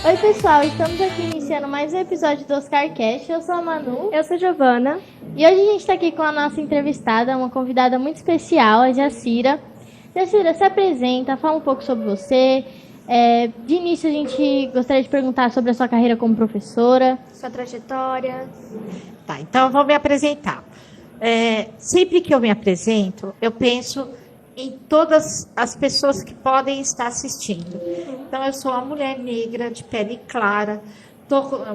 Oi pessoal, estamos aqui iniciando mais um episódio do OscarCast. Eu sou a Manu. Eu sou a Giovana. E hoje a gente está aqui com a nossa entrevistada, uma convidada muito especial, a Jacira. Jacira, se apresenta, fala um pouco sobre você. De início a gente gostaria de perguntar sobre a sua carreira como professora. Sua trajetória. Tá, então eu vou me apresentar. Sempre que eu me apresento, eu penso em todas as pessoas que podem estar assistindo. Então, eu sou uma mulher negra, de pele clara,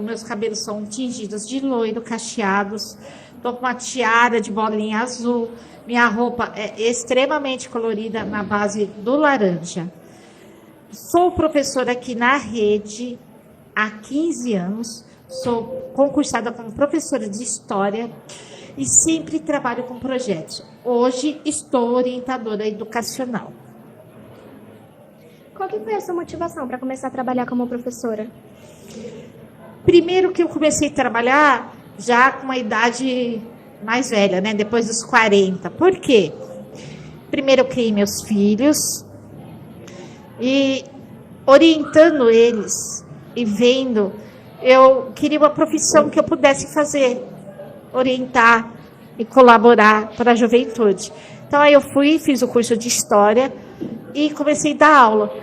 meus cabelos são tingidos de loiro, cacheados, estou com uma tiara de bolinha azul, minha roupa é extremamente colorida na base do laranja. Sou professora aqui na rede há 15 anos, sou concursada como professora de História e sempre trabalho com projetos. Hoje estou orientadora educacional. Qual que foi a sua motivação para começar a trabalhar como professora? Primeiro que eu comecei a trabalhar já com uma idade mais velha, né? Depois dos 40. Por quê? Primeiro eu criei meus filhos e orientando eles e vendo, eu queria uma profissão que eu pudesse fazer, orientar e colaborar para a juventude. Então aí eu fiz o curso de História e comecei a dar aula.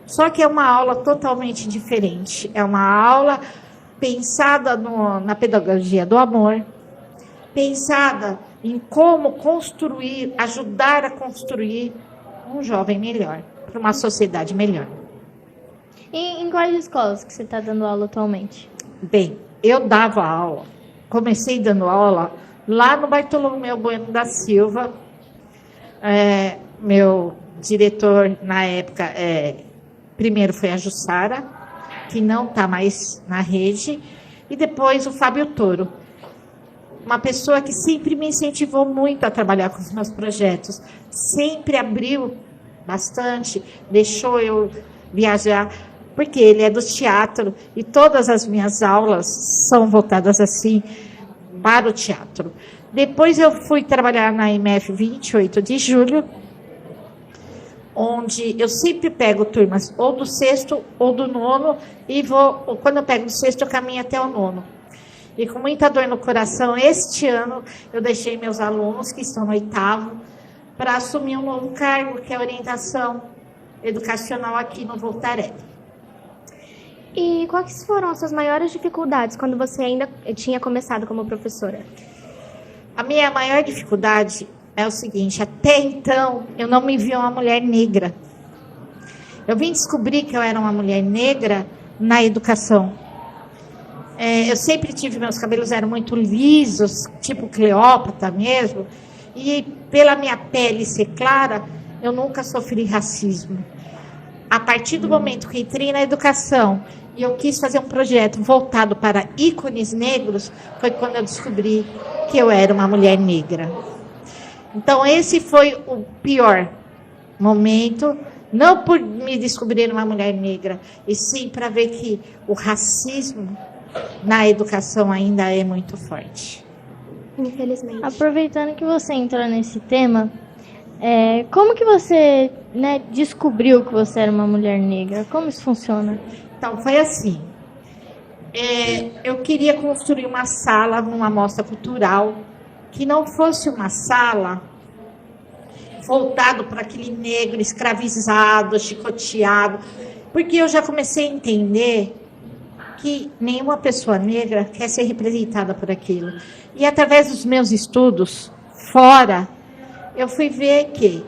Só que é uma aula totalmente diferente. É uma aula pensada na pedagogia do amor, pensada em como construir, ajudar a construir um jovem melhor, para uma sociedade melhor. E em quais escolas que você está dando aula atualmente? Bem, eu dava aula, comecei dando aula lá no Bartolomeu Bueno da Silva. Meu diretor na época, primeiro foi a Jussara, que não está mais na rede, e depois o Fábio Toro, uma pessoa que sempre me incentivou muito a trabalhar com os meus projetos, sempre abriu bastante, deixou eu viajar, porque ele é do teatro e todas as minhas aulas são voltadas assim para o teatro. Depois eu fui trabalhar na IMF 28 de julho, onde eu sempre pego turmas ou do sexto ou do nono e quando eu pego do sexto eu caminho até o nono. E com muita dor no coração, este ano eu deixei meus alunos que estão no oitavo para assumir um novo cargo, que é a orientação educacional aqui no Voltarelli. E quais foram as suas maiores dificuldades quando você ainda tinha começado como professora? A minha maior dificuldade é o seguinte: até então eu não me via uma mulher negra. Eu vim descobrir que eu era uma mulher negra na educação. Eu sempre tive, meus cabelos eram muito lisos, tipo Cleópatra mesmo, e pela minha pele ser clara, eu nunca sofri racismo. A partir do momento que entrei na educação e eu quis fazer um projeto voltado para ícones negros, foi quando eu descobri que eu era uma mulher negra. Então, esse foi o pior momento, não por me descobrir uma mulher negra, e sim para ver que o racismo na educação ainda é muito forte. Infelizmente. Aproveitando que você entrou nesse tema, como que você descobriu que você era uma mulher negra? Como isso funciona? Então, foi assim. Eu queria construir uma sala numa mostra cultural que não fosse uma sala voltado para aquele negro escravizado, chicoteado, porque eu já comecei a entender que nenhuma pessoa negra quer ser representada por aquilo. E através dos meus estudos fora, eu fui ver que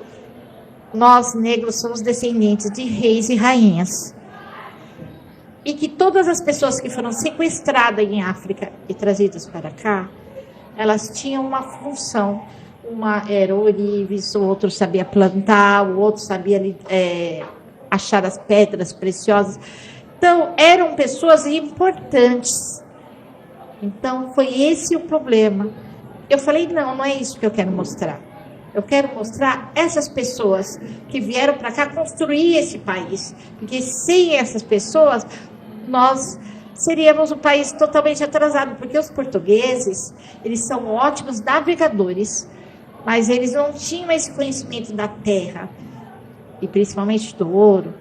nós negros somos descendentes de reis e rainhas. E que todas as pessoas que foram sequestradas em África e trazidas para cá, elas tinham uma função. Uma era ourives, o outro sabia plantar, o outro sabia achar as pedras preciosas. Então, eram pessoas importantes. Então, foi esse o problema. Eu falei, não é isso que eu quero mostrar. Eu quero mostrar essas pessoas que vieram para cá construir esse país. Porque sem essas pessoas, nós seríamos um país totalmente atrasado. Porque os portugueses, eles são ótimos navegadores, mas eles não tinham esse conhecimento da terra, e principalmente do ouro.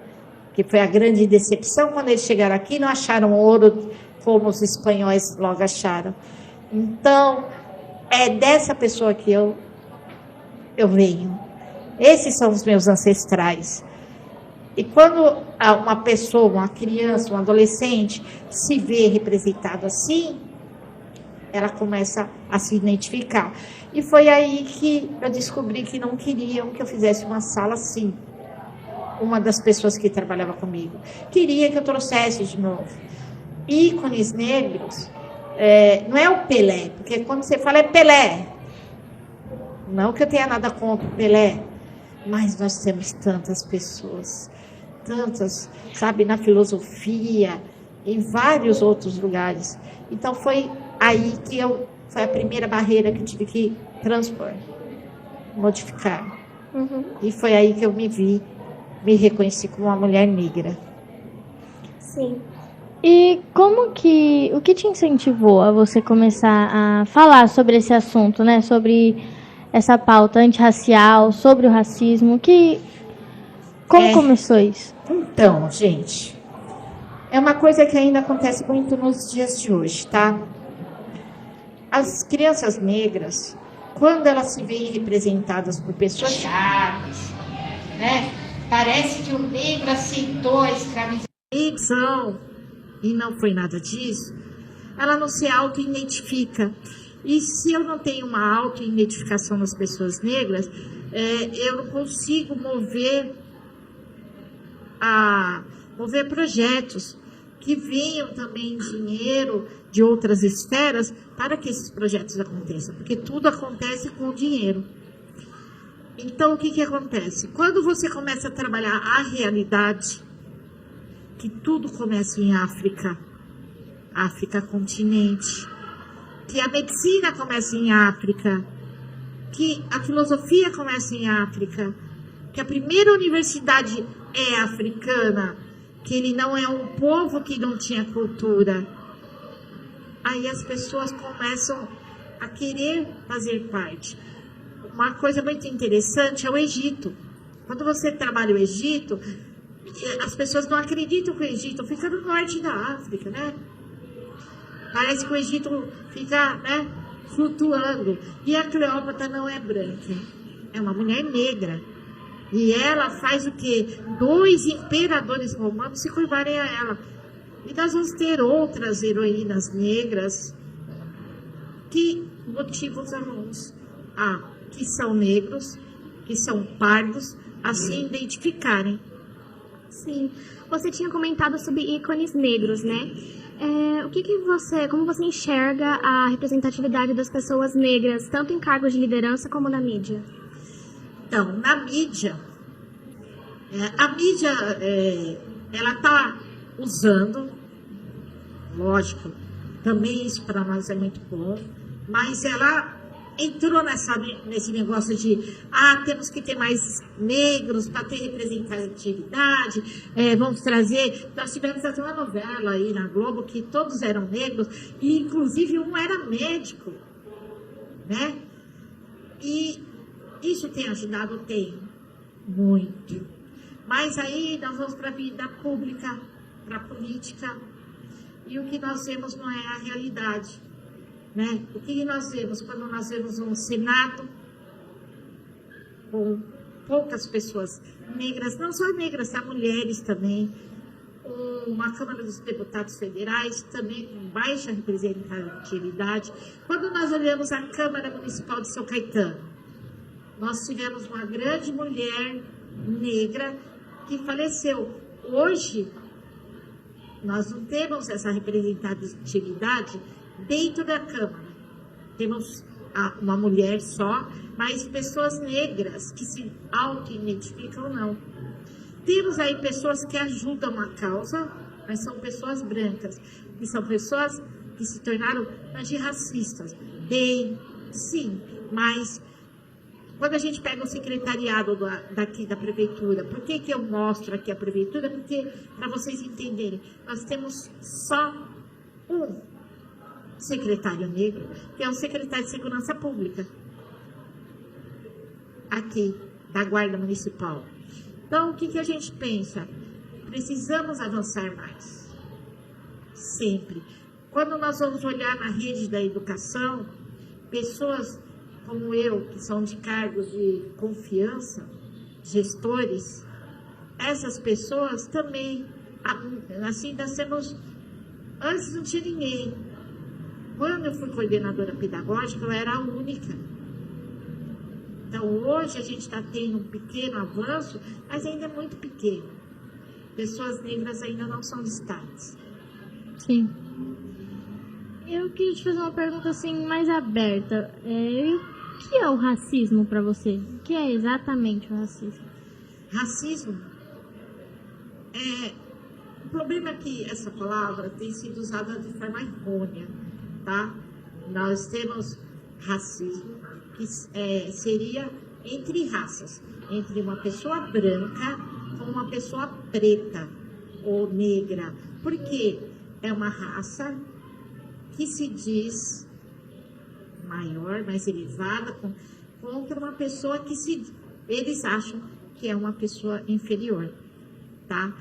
que foi a grande decepção quando eles chegaram aqui, não acharam ouro como os espanhóis logo acharam. Então, é dessa pessoa que eu venho. Esses são os meus ancestrais. E quando uma pessoa, uma criança, um adolescente se vê representado assim, ela começa a se identificar. E foi aí que eu descobri que não queriam que eu fizesse uma sala assim. Uma das pessoas que trabalhava comigo queria que eu trouxesse de novo ícones negros. Não é o Pelé, porque quando você fala é Pelé. Não que eu tenha nada contra o Pelé, mas nós temos tantas pessoas, tantas, sabe, na filosofia, em vários outros lugares. Então foi aí que foi a primeira barreira que eu tive que transpor, modificar. E foi aí que eu me reconheci como uma mulher negra. Sim. E o que te incentivou a você começar a falar sobre esse assunto, né? Sobre essa pauta antirracial, sobre o racismo, como começou isso? Então, gente, é uma coisa que ainda acontece muito nos dias de hoje, tá? As crianças negras, quando elas se veem representadas por pessoas chaves, né? Parece que o negro aceitou a escravização e não foi nada disso. Ela não se auto-identifica. E se eu não tenho uma auto-identificação nas pessoas negras, eu não consigo mover projetos que venham também dinheiro de outras esferas para que esses projetos aconteçam, porque tudo acontece com dinheiro. Então, o que acontece? Quando você começa a trabalhar a realidade, que tudo começa em África continente, que a medicina começa em África, que a filosofia começa em África, que a primeira universidade é africana, que ele não é um povo que não tinha cultura. Aí as pessoas começam a querer fazer parte. Uma coisa muito interessante é o Egito. Quando você trabalha o Egito, as pessoas não acreditam que o Egito fica no norte da África, né? Parece que o Egito fica, né, flutuando. E a Cleópatra não é branca, é uma mulher negra. E ela faz o quê? 2 imperadores romanos se curvarem a ela. E nós vamos ter outras heroínas negras que motivam os alunos que são negros, que são pardos, a se identificarem. Sim. Você tinha comentado sobre ícones negros, né? Como você enxerga a representatividade das pessoas negras, tanto em cargos de liderança como na mídia? Então, na mídia, a mídia, ela está usando, lógico, também isso para nós é muito bom, mas ela entrou nesse negócio de temos que ter mais negros para ter representatividade, vamos trazer, nós tivemos até uma novela aí na Globo que todos eram negros, e inclusive um era médico, né? E isso tem ajudado? Tem, muito. Mas aí nós vamos para a vida pública, para a política, e o que nós vemos não é a realidade. Né? O que nós vemos quando nós vemos um Senado com poucas pessoas negras, não só negras, há mulheres também, uma Câmara dos Deputados Federais também com baixa representatividade. Quando nós olhamos a Câmara Municipal de São Caetano, nós tivemos uma grande mulher negra que faleceu. Hoje, nós não temos essa representatividade dentro da Câmara. Temos uma mulher só, mas pessoas negras que se auto-identificam não. Temos aí pessoas que ajudam a causa, mas são pessoas brancas, que são pessoas que se tornaram antirracistas. Bem, sim, mas quando a gente pega o secretariado daqui da prefeitura, por que eu mostro aqui a prefeitura? Porque, para vocês entenderem, nós temos só um secretário negro, que é o secretário de Segurança Pública, aqui, da Guarda Municipal. Então, o que a gente pensa? precisamos avançar mais. Sempre. Quando nós vamos olhar na rede da educação, pessoas como eu, que são de cargos de confiança, gestores, essas pessoas também, assim, nós temos, antes não tinha ninguém. Quando eu fui coordenadora pedagógica, eu era a única. Então, hoje a gente está tendo um pequeno avanço, mas ainda é muito pequeno. Pessoas negras ainda não são destaques. Sim. Eu queria te fazer uma pergunta assim mais aberta. O que é o racismo para você? O que é exatamente o racismo? Racismo o problema é que essa palavra tem sido usada de forma errônea, tá? Nós temos racismo, que seria entre raças, entre uma pessoa branca com uma pessoa preta ou negra, porque é uma raça que se diz maior, mais elevada, contra uma pessoa que eles acham que é uma pessoa inferior, tá?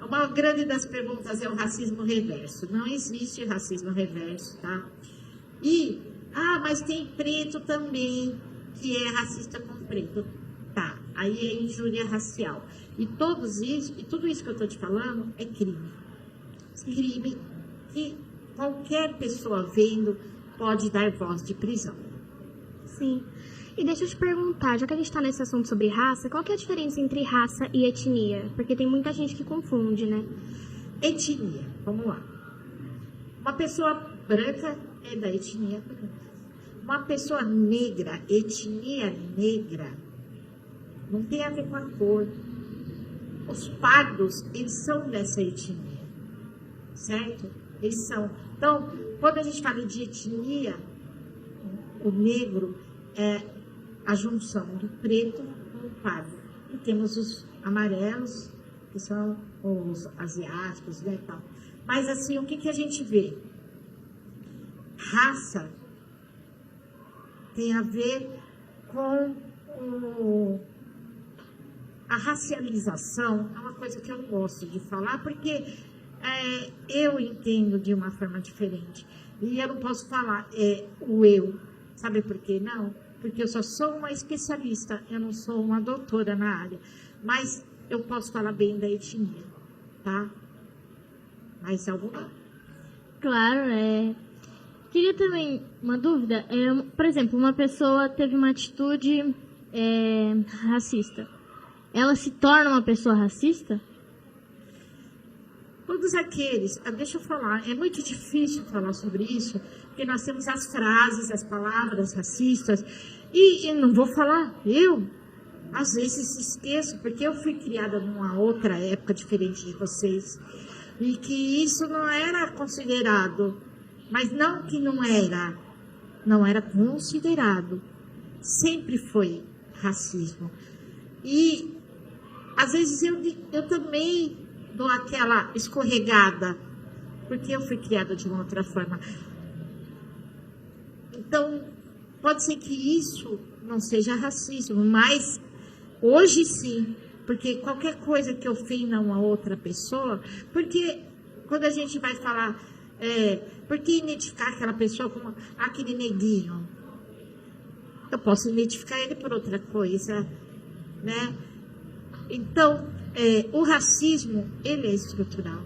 Uma grande das perguntas é o racismo reverso. Não existe racismo reverso, tá? Mas tem preto também, que é racista com preto. Tá, aí é injúria racial. E tudo isso que eu tô te falando é crime. Crime que qualquer pessoa vendo pode dar voz de prisão. Sim. E deixa eu te perguntar, já que a gente está nesse assunto sobre raça, qual que é a diferença entre raça e etnia? Porque tem muita gente que confunde, né? Etnia, vamos lá. Uma pessoa branca é da etnia branca. Uma pessoa negra, etnia negra, não tem a ver com a cor. Os pardos, eles são dessa etnia, certo? Eles são. Então, quando a gente fala de etnia, o negro é a junção do preto com o pardo. E temos os amarelos, que são os asiáticos, né, tal. Mas assim, o que a gente vê? Raça tem a ver com a racialização. É uma coisa que eu não gosto de falar, porque eu entendo de uma forma diferente. E eu não posso falar o eu. Sabe por quê? Não. Porque eu só sou uma especialista, eu não sou uma doutora na área. Mas eu posso falar bem da etnia, tá? Mais alguma? Claro, Queria também, uma dúvida, por exemplo, uma pessoa teve uma atitude racista. Ela se torna uma pessoa racista? Todos aqueles, deixa eu falar, é muito difícil falar sobre isso, porque nós temos as frases, as palavras racistas, e não vou falar, eu às vezes esqueço, porque eu fui criada numa outra época diferente de vocês, e que isso não era considerado, mas não que não era considerado, sempre foi racismo. E às vezes eu também dou aquela escorregada, porque eu fui criada de uma outra forma. Então, pode ser que isso não seja racismo, mas hoje sim, porque qualquer coisa que ofenda uma outra pessoa, porque quando a gente vai falar, por que identificar aquela pessoa como aquele neguinho? Eu posso identificar ele por outra coisa, né? Então, o racismo, ele é estrutural.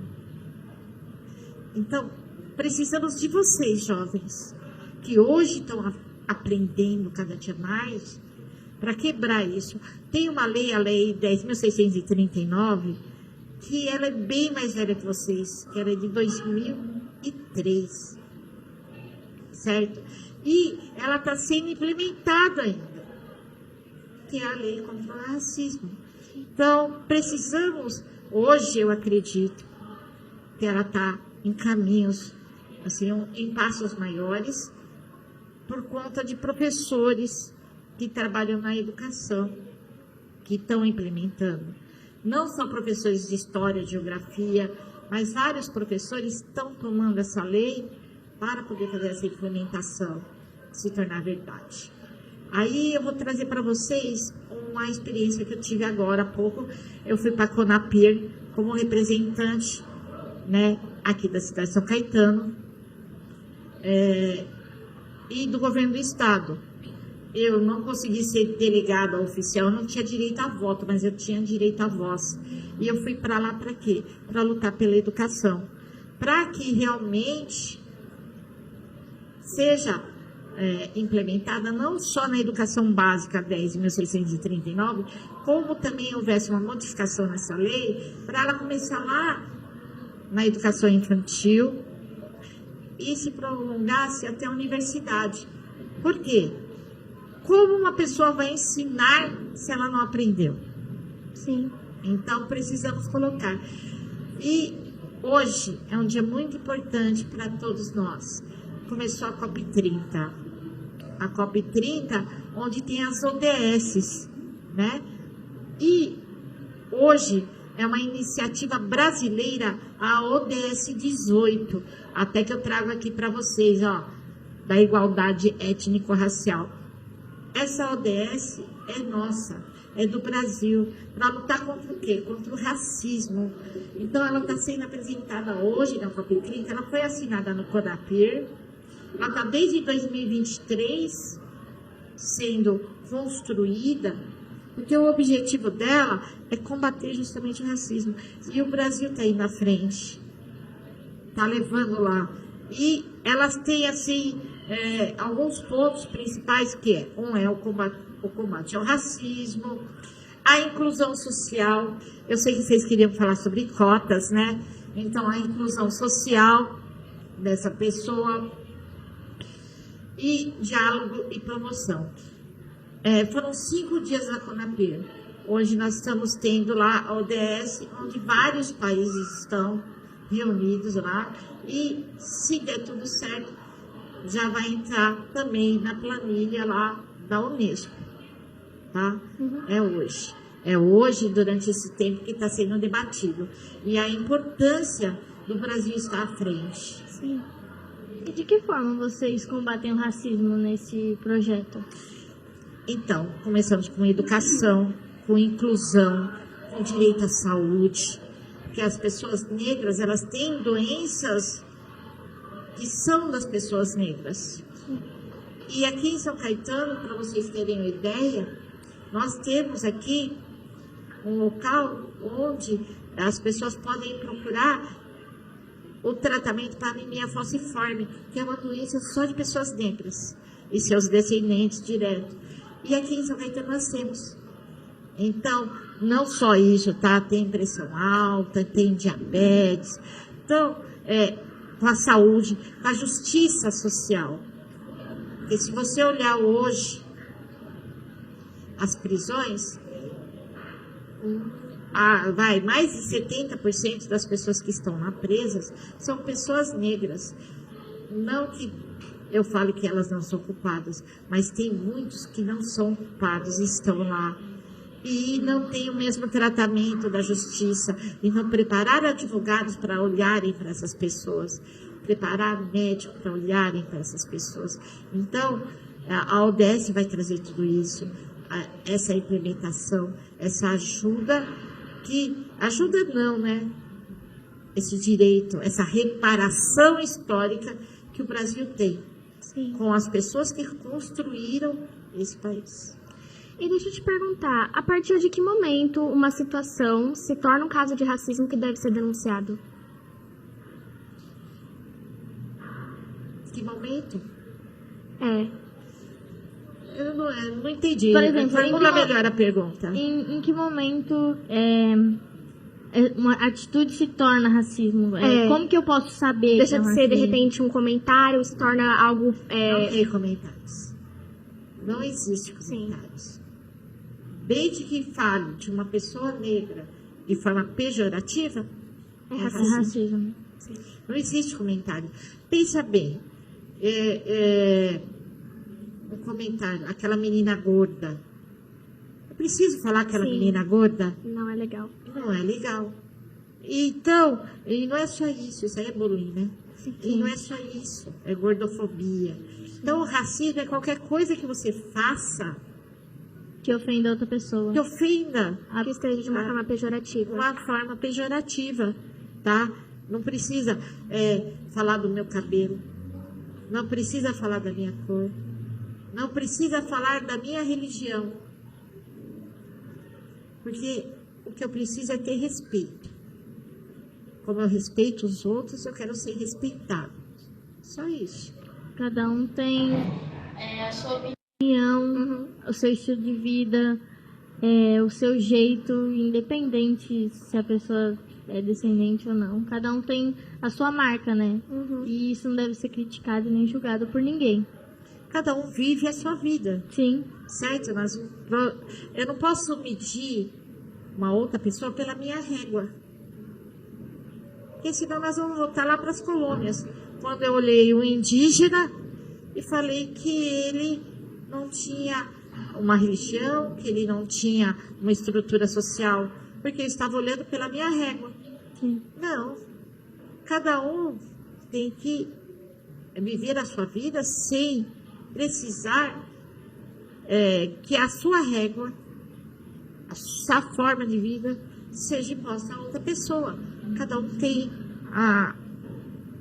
Então, precisamos de vocês, jovens, que hoje estão aprendendo cada dia mais, para quebrar isso. Tem uma lei, a Lei 10.639, que ela é bem mais velha que vocês, que ela é de 2003, certo? E ela está sendo implementada ainda, que é a Lei contra o Racismo. Então, precisamos, hoje eu acredito, que ela está em caminhos, assim, em passos maiores, por conta de professores que trabalham na educação, que estão implementando. Não só professores de história, geografia, mas vários professores estão tomando essa lei para poder fazer essa implementação se tornar verdade. Aí eu vou trazer para vocês uma experiência que eu tive agora há pouco. Eu fui para a Conapir como representante, né, aqui da cidade de São Caetano, e do governo do estado. Eu não consegui ser delegada oficial, eu não tinha direito a voto, mas eu tinha direito à voz. E eu fui para lá para quê? Para lutar pela educação. Para que realmente seja implementada não só na educação básica 10.639, como também houvesse uma modificação nessa lei, para ela começar lá na educação infantil e se prolongasse até a universidade. Por quê? Como uma pessoa vai ensinar se ela não aprendeu? Sim. Então, precisamos colocar. E hoje é um dia muito importante para todos nós. Começou a COP30. A COP30, onde tem as ODSs, né? E hoje é uma iniciativa brasileira, a ODS 18, até que eu trago aqui para vocês, ó, da igualdade étnico-racial. Essa ODS é nossa, é do Brasil, para lutar contra o quê? Contra o racismo. Então, ela está sendo apresentada hoje na COP30, ela foi assinada no CONAPIR, ela está desde 2023 sendo construída, porque o objetivo dela é combater justamente o racismo. E o Brasil está aí na frente, está levando lá. E elas têm, assim, alguns pontos principais, que é, o combate ao racismo, a inclusão social. Eu sei que vocês queriam falar sobre cotas, né? Então, a inclusão social dessa pessoa e diálogo e promoção. Foram 5 dias na CONAPIR. Hoje nós estamos tendo lá a ODS, onde vários países estão reunidos lá. E, se der tudo certo, já vai entrar também na planilha lá da Unesco. Tá? É hoje. É hoje, durante esse tempo que está sendo debatido. E a importância do Brasil estar à frente. Sim. E de que forma vocês combatem o racismo nesse projeto? Então, começamos com educação, com inclusão, com direito à saúde, porque as pessoas negras, elas têm doenças que são das pessoas negras. E aqui em São Caetano, para vocês terem uma ideia, nós temos aqui um local onde as pessoas podem procurar o tratamento para anemia falciforme, que é uma doença só de pessoas negras e seus descendentes diretos. E aqui em São Caetano nós temos. Então, não só isso, tá? Tem pressão alta, tem diabetes. Então, com a saúde, com a justiça social. Porque se você olhar hoje as prisões, mais de 70% das pessoas que estão lá presas são pessoas negras. Não que eu falo que elas não são culpadas, mas tem muitos que não são culpados e estão lá. E não tem o mesmo tratamento da justiça, e não prepararam advogados para olharem para essas pessoas, prepararam médicos para olharem para essas pessoas. Então, a ODS vai trazer tudo isso, essa implementação, essa ajuda, ajuda não, né? Esse direito, essa reparação histórica que o Brasil tem. Sim. Com as pessoas que construíram esse país. E deixa eu te perguntar, a partir de que momento uma situação se torna um caso de racismo que deve ser denunciado? Que momento? Eu não entendi. Por exemplo, formula melhor a pergunta. Em que momento uma atitude se torna racismo? Como que eu posso saber? Deixa de ser, de racismo? repente, um comentário, se torna algo... Não tem comentários. Não existe comentários. Sim. Desde que fale de uma pessoa negra de forma pejorativa, é racismo. Sim. Não existe comentário. Pensa bem. Um comentário, aquela menina gorda. Eu preciso falar aquela menina gorda? Não é legal. Não é legal. Então, e não é só isso aí é bullying, né? Sim. E não é só isso, é gordofobia. Então, o racismo é qualquer coisa que você faça Que ofenda outra pessoa. Que ofenda. Que esteja de uma forma pejorativa. Uma forma pejorativa, tá? Não precisa falar do meu cabelo. Não precisa falar da minha cor. Não precisa falar da minha religião. Porque o que eu preciso é ter respeito. Como eu respeito os outros, eu quero ser respeitado. Só isso. Cada um tem a sua opinião, o seu estilo de vida, o seu jeito, independente se a pessoa é descendente ou não. Cada um tem a sua marca, né? E isso não deve ser criticado nem julgado por ninguém. Cada um vive a sua vida. Sim. Certo? Eu não posso medir uma outra pessoa pela minha régua. Porque senão nós vamos voltar lá para as colônias. Quando eu olhei um indígena e falei que ele não tinha uma religião, que ele não tinha uma estrutura social, porque eu estava olhando pela minha régua. Sim. Não. Cada um tem que viver a sua vida sem precisar que a sua régua, a sua forma de vida, seja imposta a outra pessoa. Cada um tem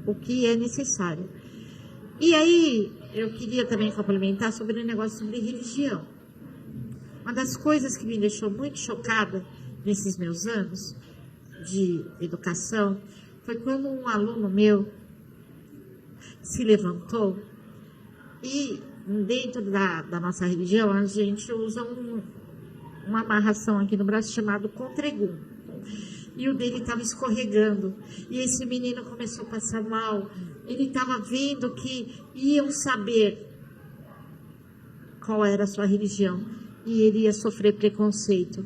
o que é necessário. E aí, eu queria também complementar sobre o negócio sobre religião. Uma das coisas que me deixou muito chocada nesses meus anos de educação foi quando um aluno meu se levantou e dentro da nossa religião a gente usa uma amarração aqui no braço chamado contregum. E o dele estava escorregando. E esse menino começou a passar mal. Ele estava vendo que iam saber qual era a sua religião. E ele ia sofrer preconceito.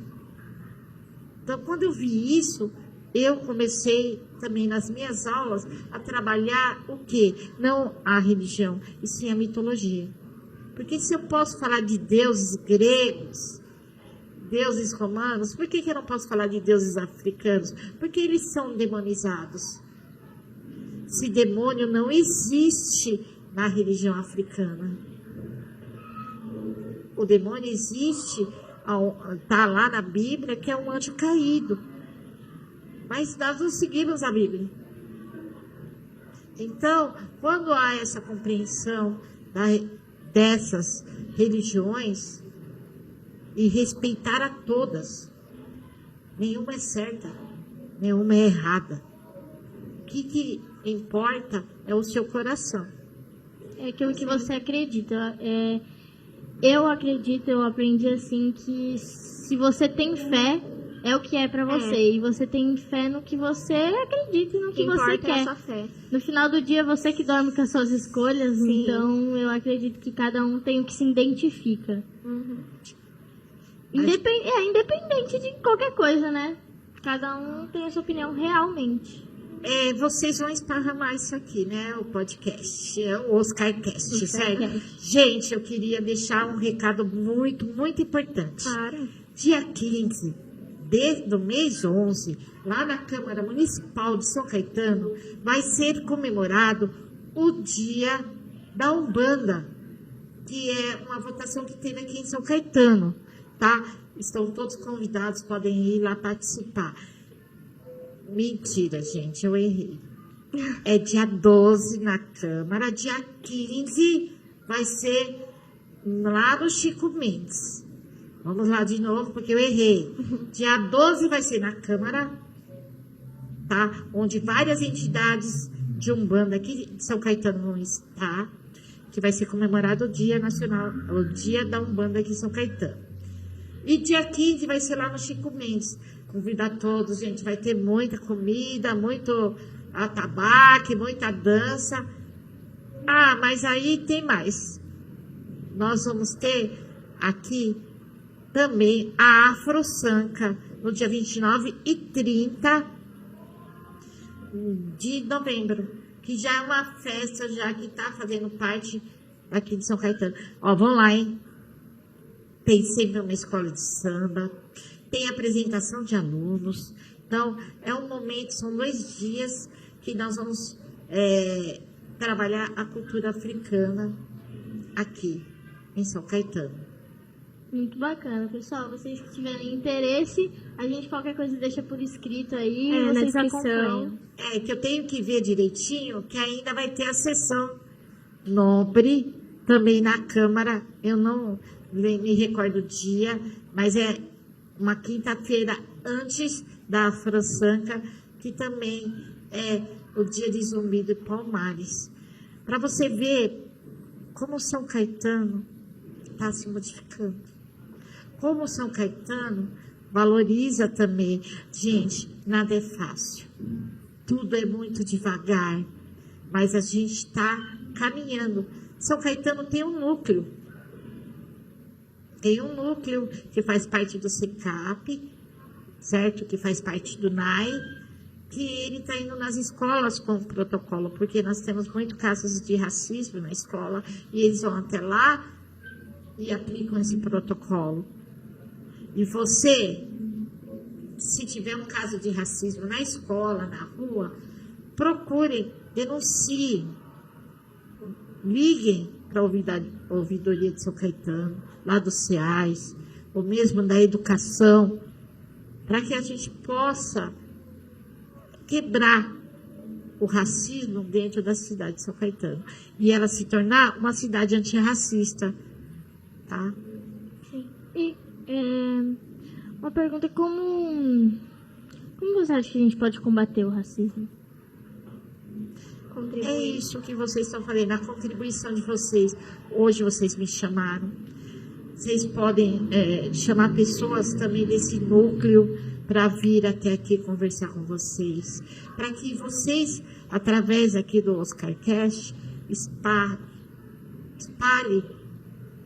Então, quando eu vi isso, eu comecei também nas minhas aulas a trabalhar o quê? Não a religião, e sim a mitologia. Porque se eu posso falar de deuses gregos, deuses romanos, por que eu não posso falar de deuses africanos? Porque eles são demonizados. Esse demônio não existe na religião africana. O demônio existe, está lá na Bíblia, que é um anjo caído. Mas nós não seguimos a Bíblia. Então, quando há essa compreensão dessas religiões, e respeitar a todas. Nenhuma é certa, nenhuma é errada. O que importa é o seu coração. É aquilo que você acredita. Eu acredito, eu aprendi assim, que se você tem fé, é o que é pra você. E você tem fé no que você acredita e no que você quer. É a sua fé. No final do dia, você que dorme com as suas escolhas. Sim. Então, eu acredito que cada um tem o que se identifica. Independente de qualquer coisa, né? Cada um tem a sua opinião realmente. Vocês vão esparramar isso aqui, né? O podcast, o Oscarcast, certo? Gente, eu queria deixar um recado muito, muito importante. Claro. Dia 15 do mês 11, lá na Câmara Municipal de São Caetano, vai ser comemorado o Dia da Umbanda, que é uma votação que teve aqui em São Caetano. Tá? Estão todos convidados, podem ir lá participar. Mentira, gente, eu errei. É dia 12 na Câmara, dia 15 vai ser lá no Chico Mendes. Vamos lá de novo, porque eu errei. Dia 12 vai ser na Câmara, tá? Onde várias entidades de Umbanda aqui de São Caetano vão estar, que vai ser comemorado o Dia Nacional, o Dia da Umbanda aqui em São Caetano. E dia 15 vai ser lá no Chico Mendes. Convidar todos, gente. Vai ter muita comida, muito atabaque, muita dança. Mas aí tem mais. Nós vamos ter aqui também a Afro Sanca, no dia 29 e 30 de novembro. Que já é uma festa já que está fazendo parte aqui de São Caetano. Vamos lá, hein? Tem sempre uma escola de samba, tem apresentação de alunos. Então, é um momento, são 2 dias que nós vamos trabalhar a cultura africana aqui, em São Caetano. Muito bacana, pessoal. Vocês que tiverem interesse, a gente qualquer coisa deixa por escrito aí e na vocês descrição. acompanham. É que eu tenho que ver direitinho, que ainda vai ter a sessão nobre também na Câmara. Eu não me recordo o dia, mas é uma quinta-feira antes da França, que também é o dia de Zumbi do Palmares. Para você ver como São Caetano está se modificando. Como São Caetano valoriza também. Gente, nada é fácil. Tudo é muito devagar. Mas a gente está caminhando. São Caetano tem um núcleo. Tem um núcleo que faz parte do SECAP, certo? Que faz parte do NAI, que ele está indo nas escolas com o protocolo, porque nós temos muitos casos de racismo na escola, e eles vão até lá e aplicam esse protocolo. E você, se tiver um caso de racismo na escola, na rua, procurem, denunciem, liguem para a ouvidoria de São Caetano, lá do SEAS, ou mesmo da educação, para que a gente possa quebrar o racismo dentro da cidade de São Caetano e ela se tornar uma cidade antirracista, tá? Sim. E uma pergunta, como você acha que a gente pode combater o racismo? É isso que vocês estão falando, a contribuição de vocês. Hoje vocês me chamaram. Vocês podem chamar pessoas também desse núcleo para vir até aqui conversar com vocês. Para que vocês, através aqui do OscarCast, espalhe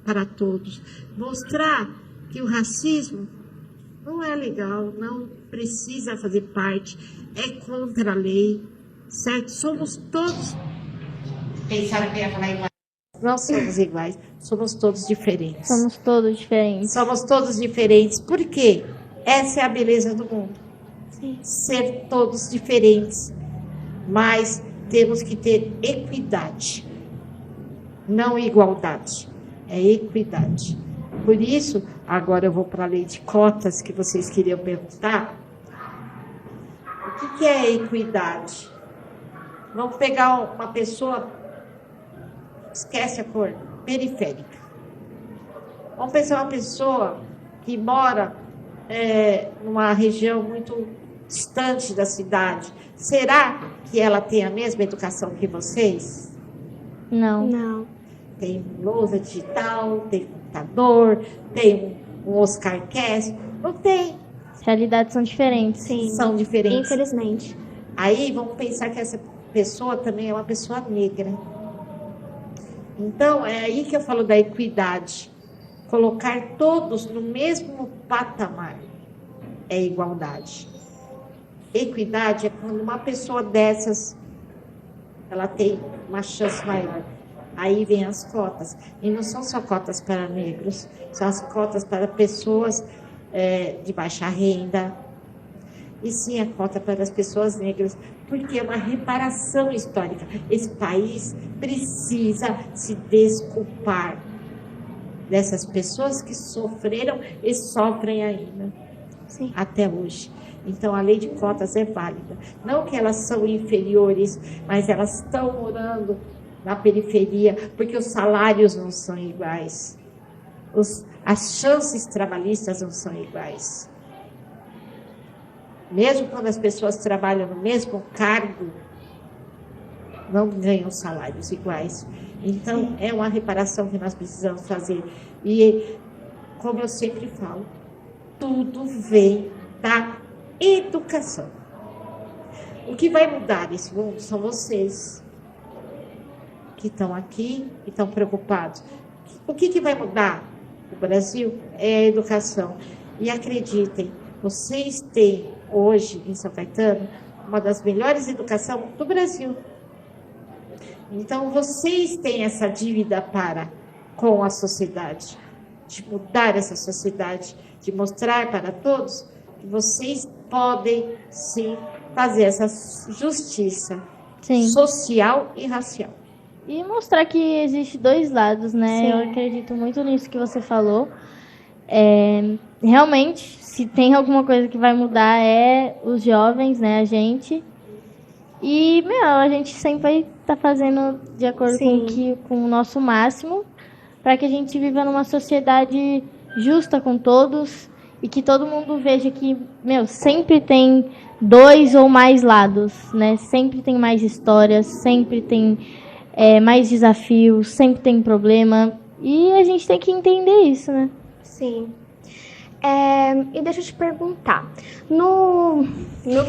para todos. Mostrar que o racismo não é legal, não precisa fazer parte, é contra a lei, certo? Somos todos... Pensaram que ia falar igual. Não somos iguais, somos todos diferentes. Somos todos diferentes. Somos todos diferentes. Por quê? Essa é a beleza do mundo. Sim. Ser todos diferentes. Mas temos que ter equidade. Não igualdade. É equidade. Por isso, agora eu vou para a lei de cotas que vocês queriam perguntar. O que é equidade? Vamos pegar uma pessoa, esquece a cor, periférica. Vamos pensar uma pessoa que mora numa região muito distante da cidade. Será que ela tem a mesma educação que vocês? Não. Não. Tem lousa digital, tem computador, tem um OscarCast. Não tem. As realidades são diferentes. Sim. São diferentes. Infelizmente. Aí vamos pensar que essa pessoa também é uma pessoa negra. Então, é aí que eu falo da equidade. Colocar todos no mesmo patamar é igualdade. Equidade é quando uma pessoa dessas, ela tem uma chance maior. Aí vem as cotas. E não são só cotas para negros, são as cotas para pessoas de baixa renda. E sim a cota para as pessoas negras, porque é uma reparação histórica. Esse país precisa se desculpar dessas pessoas que sofreram e sofrem ainda. Sim. Até hoje. Então, a lei de cotas é válida. Não que elas são inferiores, mas elas estão morando na periferia, porque os salários não são iguais. As chances trabalhistas não são iguais. Mesmo quando as pessoas trabalham no mesmo cargo, não ganham salários iguais. Então, é uma reparação que nós precisamos fazer. E, como eu sempre falo, tudo vem da educação. O que vai mudar nesse mundo são vocês, que estão aqui e estão preocupados. O que vai mudar o Brasil é a educação. E acreditem, vocês têm hoje em São Caetano uma das melhores educações do Brasil. Então, vocês têm essa dívida com a sociedade, de mudar essa sociedade, de mostrar para todos que vocês podem, sim, fazer essa justiça social e racial. E mostrar que existe dois lados, né? Sim. Eu acredito muito nisso que você falou. Realmente, se tem alguma coisa que vai mudar é os jovens, né, a gente. E, a gente sempre vai estar fazendo de acordo com o nosso máximo para que a gente viva numa sociedade justa com todos e que todo mundo veja que, sempre tem 2 ou mais lados, né? Sempre tem mais histórias, sempre tem mais desafios, sempre tem problema. E a gente tem que entender isso, né? Sim. E deixa eu te perguntar, no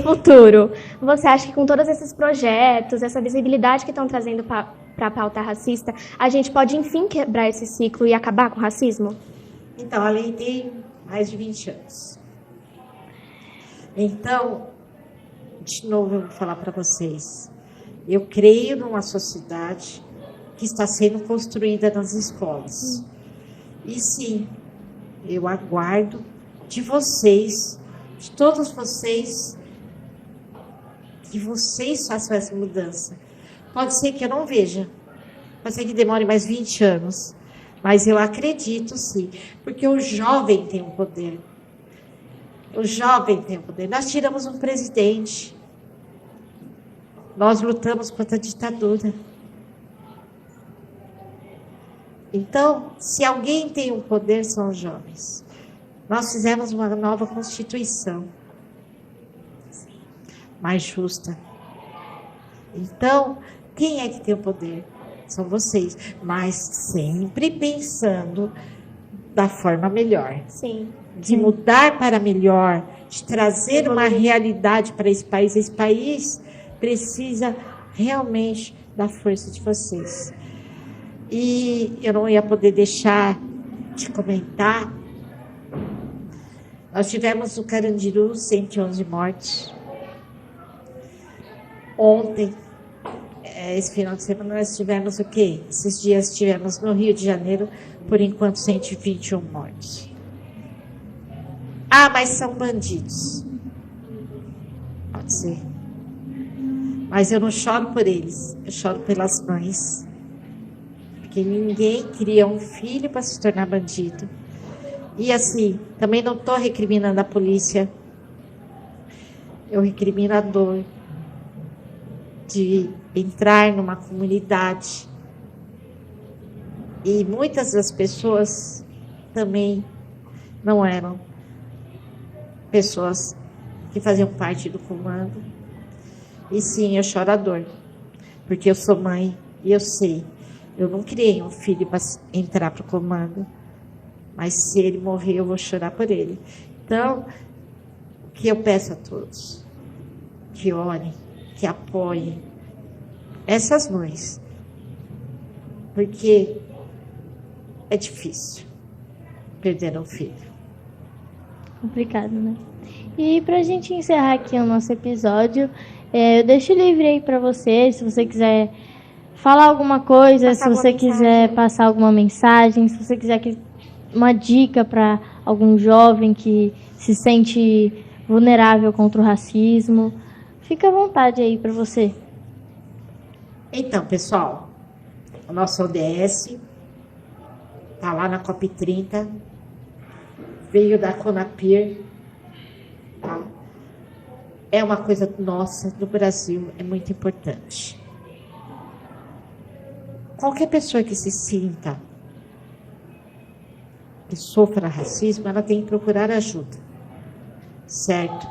futuro, você acha que com todos esses projetos, essa visibilidade que estão trazendo para a pauta racista, a gente pode, enfim, quebrar esse ciclo e acabar com o racismo? Então, a lei tem mais de 20 anos. Então, de novo eu vou falar para vocês, eu creio numa sociedade que está sendo construída nas escolas. E sim, eu aguardo de vocês, de todos vocês, que vocês façam essa mudança. Pode ser que eu não veja, pode ser que demore mais 20 anos, mas eu acredito sim, porque o jovem tem um poder. O jovem tem um poder. Nós tiramos um presidente, nós lutamos contra a ditadura. Então, se alguém tem um poder, são os jovens. Nós fizemos uma nova Constituição, mais justa. Então, quem é que tem o poder? São vocês. Mas sempre pensando da forma melhor. Sim. De mudar para melhor, de trazer uma realidade para esse país. Esse país precisa realmente da força de vocês. E eu não ia poder deixar de comentar. Nós tivemos no Carandiru 111 mortes. Ontem, esse final de semana, nós tivemos o quê? Esses dias tivemos no Rio de Janeiro, por enquanto, 121 mortes. Ah, mas são bandidos. Pode ser. Mas eu não choro por eles, eu choro pelas mães. Porque ninguém cria um filho para se tornar bandido. E assim, também não estou recriminando a polícia. Eu recrimino a dor de entrar numa comunidade. E muitas das pessoas também não eram pessoas que faziam parte do comando. E sim, eu choro a dor. Porque eu sou mãe e eu sei. Eu não criei um filho para entrar para o comando. Mas se ele morrer, eu vou chorar por ele. Então, o que eu peço a todos? Que orem, que apoiem essas mães. Porque é difícil perder um filho. Complicado, né? E pra gente encerrar aqui o nosso episódio, eu deixo livre aí pra você, se você quiser falar alguma coisa, se você quiser passar alguma mensagem, se você quiser uma dica para algum jovem que se sente vulnerável contra o racismo, fica à vontade aí para você. Então, pessoal, o nosso ODS está lá na COP30, veio da CONAPIR, tá? É uma coisa nossa, do Brasil, é muito importante. Qualquer pessoa que se sinta, que sofra racismo, ela tem que procurar ajuda, certo?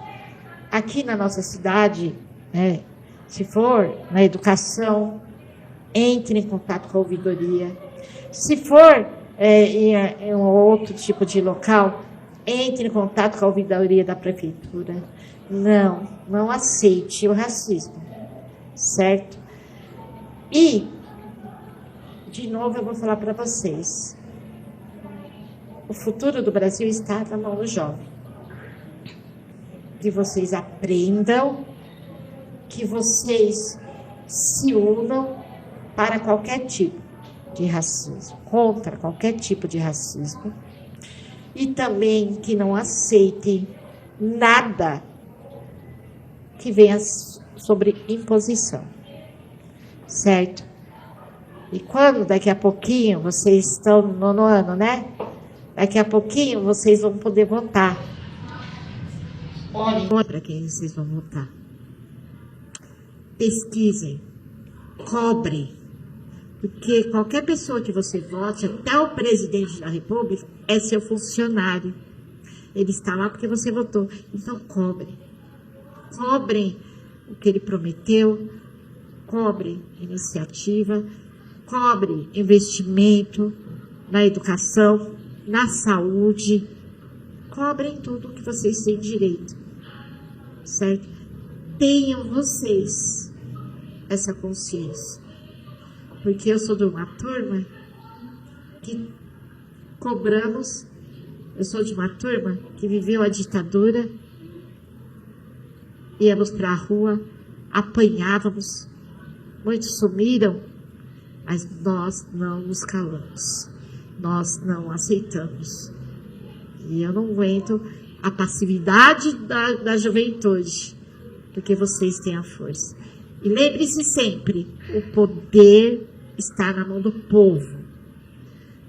Aqui na nossa cidade, né, se for na educação, entre em contato com a ouvidoria. Se for em um outro tipo de local, entre em contato com a ouvidoria da prefeitura. Não aceite o racismo, certo? E, de novo, eu vou falar para vocês. O futuro do Brasil está na mão do jovem. Que vocês aprendam, que vocês se unam para qualquer tipo de racismo, contra qualquer tipo de racismo, e também que não aceitem nada que venha sobre imposição, certo? E quando daqui a pouquinho vocês estão no 9º ano, né? Daqui a pouquinho vocês vão poder votar. Olhem para quem vocês vão votar. Pesquisem, cobrem, porque qualquer pessoa que você vote, até o presidente da República, é seu funcionário. Ele está lá porque você votou. Então, cobrem. Cobrem o que ele prometeu, cobrem iniciativa, cobrem investimento na educação, na saúde, cobrem tudo que vocês têm direito, certo? Tenham vocês essa consciência, porque eu sou de uma turma que cobramos, eu sou de uma turma que viveu a ditadura, íamos para a rua, apanhávamos, muitos sumiram, mas nós não nos calamos, nós não aceitamos. E eu não aguento a passividade da juventude, porque vocês têm a força. E lembre-se sempre, o poder está na mão do povo.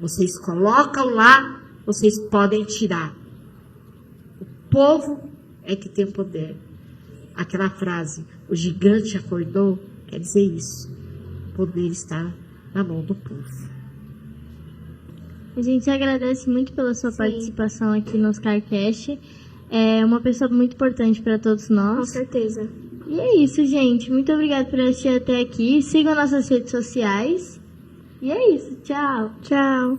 Vocês colocam lá, vocês podem tirar. O povo é que tem o poder. Aquela frase, o gigante acordou, quer dizer isso. O poder está na mão do povo. A gente agradece muito pela sua participação aqui no OscarCast. É uma pessoa muito importante para todos nós. Com certeza. E é isso, gente. Muito obrigada por assistir até aqui. Sigam nossas redes sociais. E é isso. Tchau. Tchau.